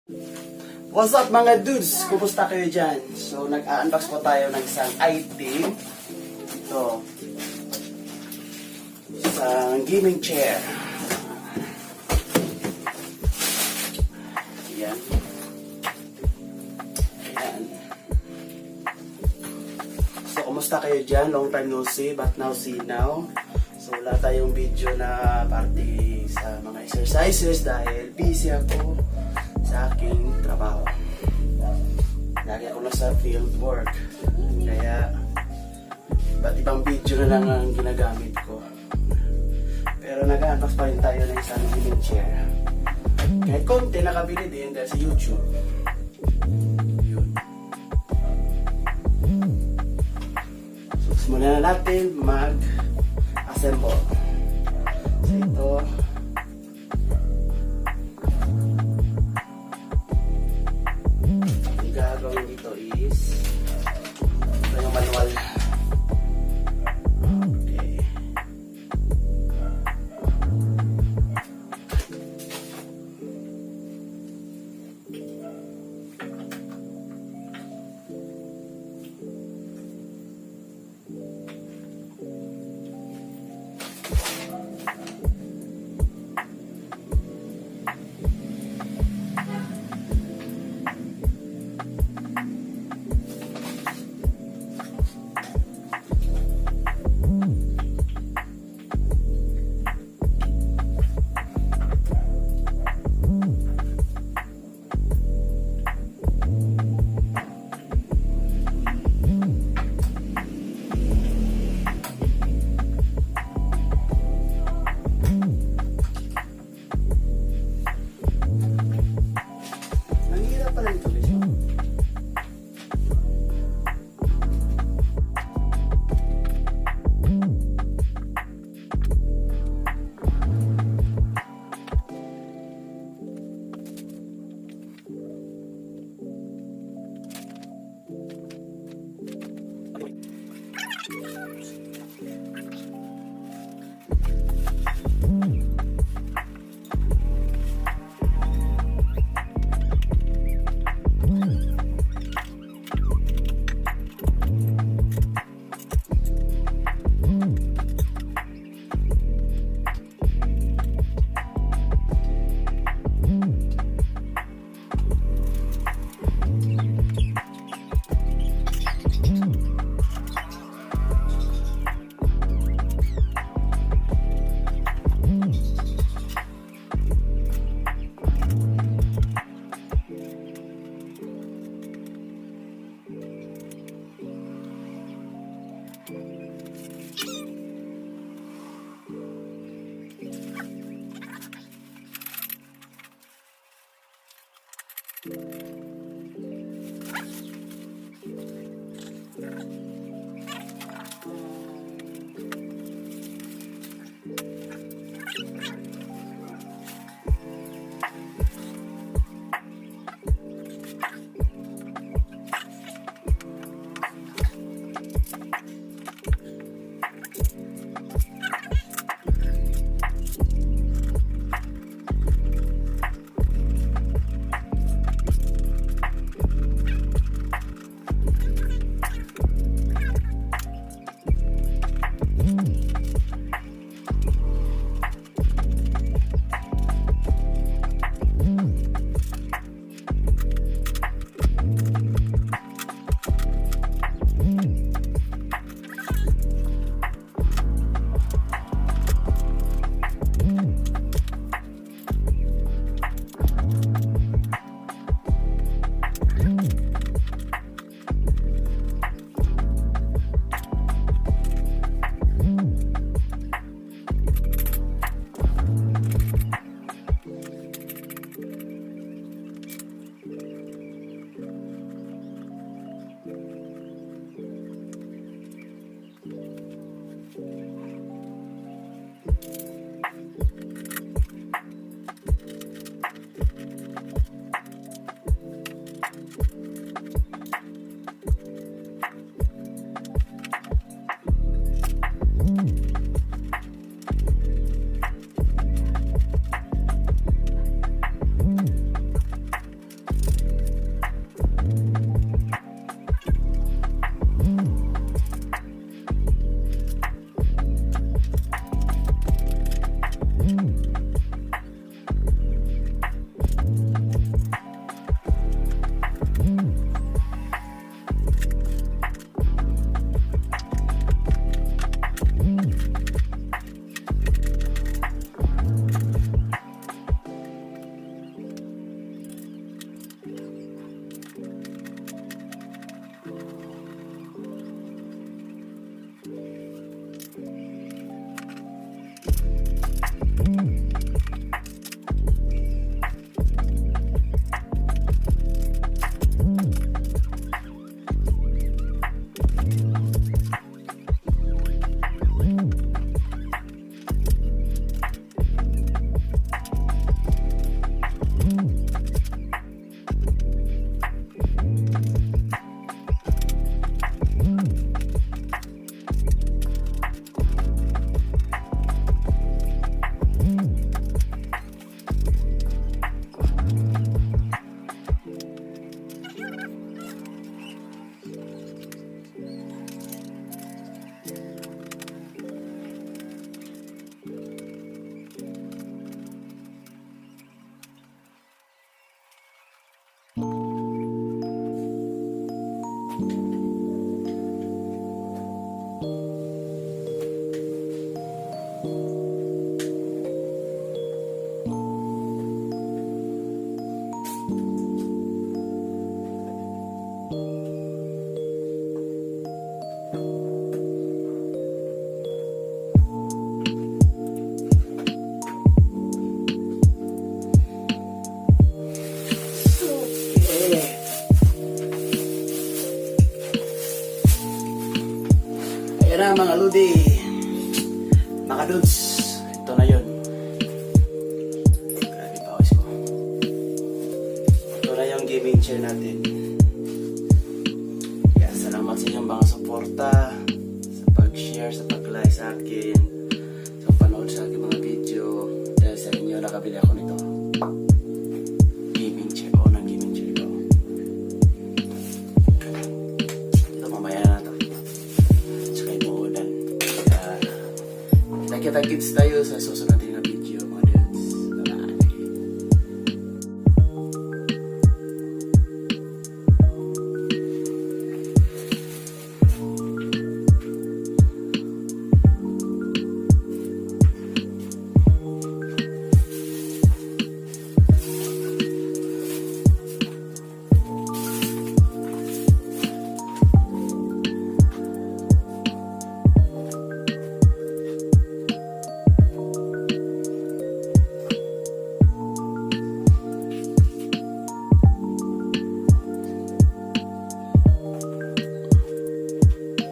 What's up mga dudes? Kumusta kayo dyan? So nag-unbox po tayo ng isang item. Ito. Isang gaming chair. Ayan. Ayan. So kumusta kayo dyan? Long time no see, but now see now. So wala tayong video na parte sa mga exercises dahil busy ako sa aking trabaho. Lagi ako nasa field work. Kaya iba't ibang video na lang ang ginagamit ko. Pero nag-unbox pa rin tayo ng isang gaming chair. Kahit konti nakabili din dahil sa YouTube. Yun. So simulan na natin mag-assemble. So ito. Ang gagawin dito is ito yung manual. Okay. mga ludi, mga dudes, ito na yun. Grabe pawis ko. Ito na yung gaming chair natin. Kaya salamat sa inyong mga suporta, sa pag-share, sa pag-like sa akin.